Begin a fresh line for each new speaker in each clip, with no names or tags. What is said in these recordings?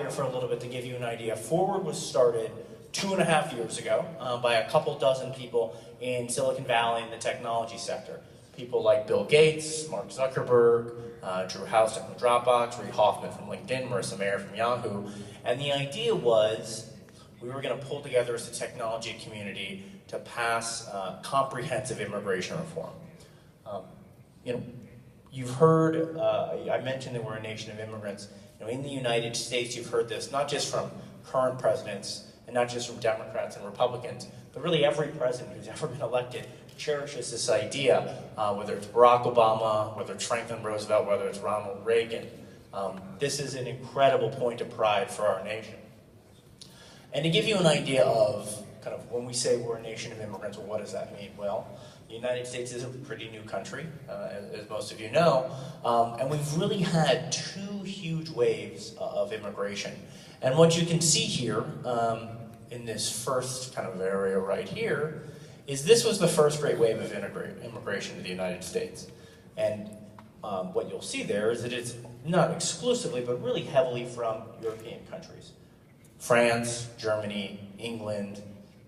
here for a little bit to give you an idea. Forward was started 2.5 years ago by a couple dozen people in Silicon Valley in the technology sector. People like Bill Gates, Mark Zuckerberg, Drew Houston from Dropbox, Reid Hoffman from LinkedIn, Marissa Mayer from Yahoo. And the idea was we were going to pull together as a technology community to pass comprehensive immigration reform. You've heard, I mentioned that we're a nation of immigrants. In the United States, you've heard this not just from current presidents and not just from Democrats and Republicans, but really every president who's ever been elected cherishes this idea, whether it's Barack Obama, whether it's Franklin Roosevelt, whether it's Ronald Reagan. This is an incredible point of pride for our nation. And to give you an idea of kind of when we say we're a nation of immigrants, well, what does that mean? Well, the United States is a pretty new country, as most of you know, and we've really had two huge waves of immigration. And what you can see here in this first kind of area right here is this was the first great wave of immigration to the United States. And what you'll see there is that it's not exclusively, but really heavily from European countries. France, Germany, England,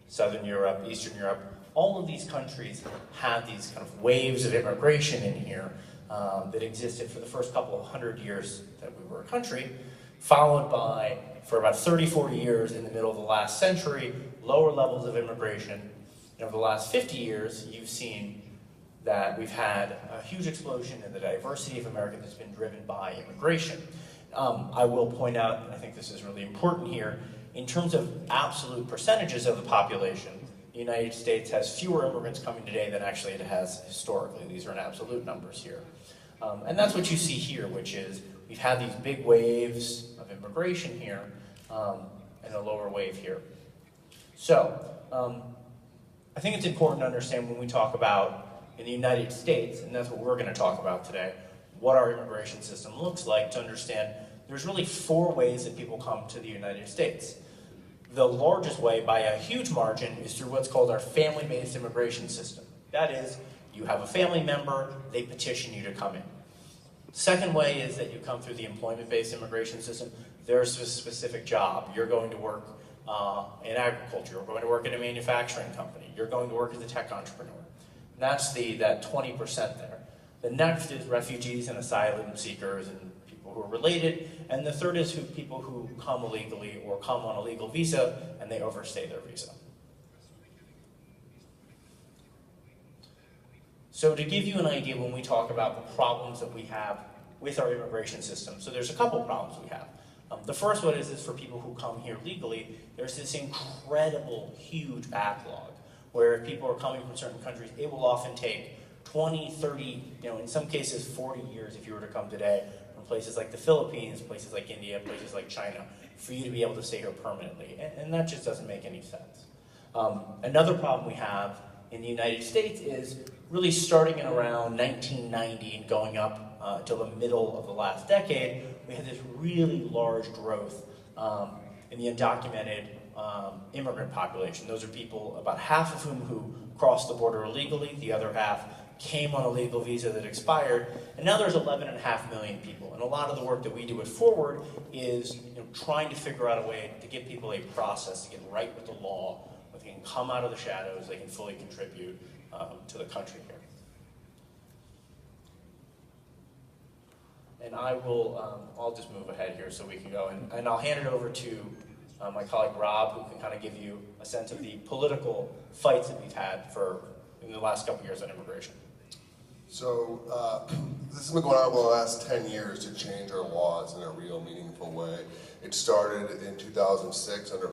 Southern Europe, Eastern Europe, all of these countries had these kind of waves of immigration in here that existed for the first couple of 100 years that we were a country, followed by, for about 30, 40 years in the middle of the last century, lower levels of immigration. And over the last 50 years, you've seen that we've had a huge explosion in the diversity of America that's been driven by immigration. I will point out, and I think this is really important here, in terms of absolute percentages of the population, the United States has fewer immigrants coming today than actually it has historically. These are in absolute numbers here. And that's what you see here, which is we've had these big waves of immigration here and a lower wave here. So, I think it's important to understand when we talk about, in the United States, and that's what we're going to talk about today, what our immigration system looks like, to understand there's really 4 ways that people come to the United States. The largest way, by a huge margin, is through what's called our family-based immigration system. That is, you have a family member, they petition you to come in. Second way is that you come through the employment-based immigration system. There's a specific job. You're going to work in agriculture. You're going to work in a manufacturing company. You're going to work as a tech entrepreneur. And that's that 20% there. The next is refugees and asylum seekers and people who are related. And the third is people who come illegally or come on a legal visa and they overstay their visa. So to give you an idea when we talk about the problems that we have with our immigration system, so there's a couple problems we have. The first one is for people who come here legally, there's this incredible, huge backlog where if people are coming from certain countries, it will often take 20, 30, in some cases 40 years if you were to come today from places like the Philippines, places like India, places like China, for you to be able to stay here permanently. And that just doesn't make any sense. Another problem we have in the United States is really starting in around 1990 and going up until the middle of the last decade, we had this really large growth in the undocumented immigrant population. Those are people, about half of whom who crossed the border illegally, the other half came on a legal visa that expired, and now there's 11.5 million people. And a lot of the work that we do at Forward is trying to figure out a way to give people a process to get right with the law, where they can come out of the shadows, they can fully contribute to the country here. And I'll just move ahead here so we can go, and I'll hand it over to my colleague Rob, who can kind of give you a sense of the political fights that we've had in the last couple years on immigration.
So this has been going on over the last 10 years to change our laws in a real meaningful way. It started in 2006 under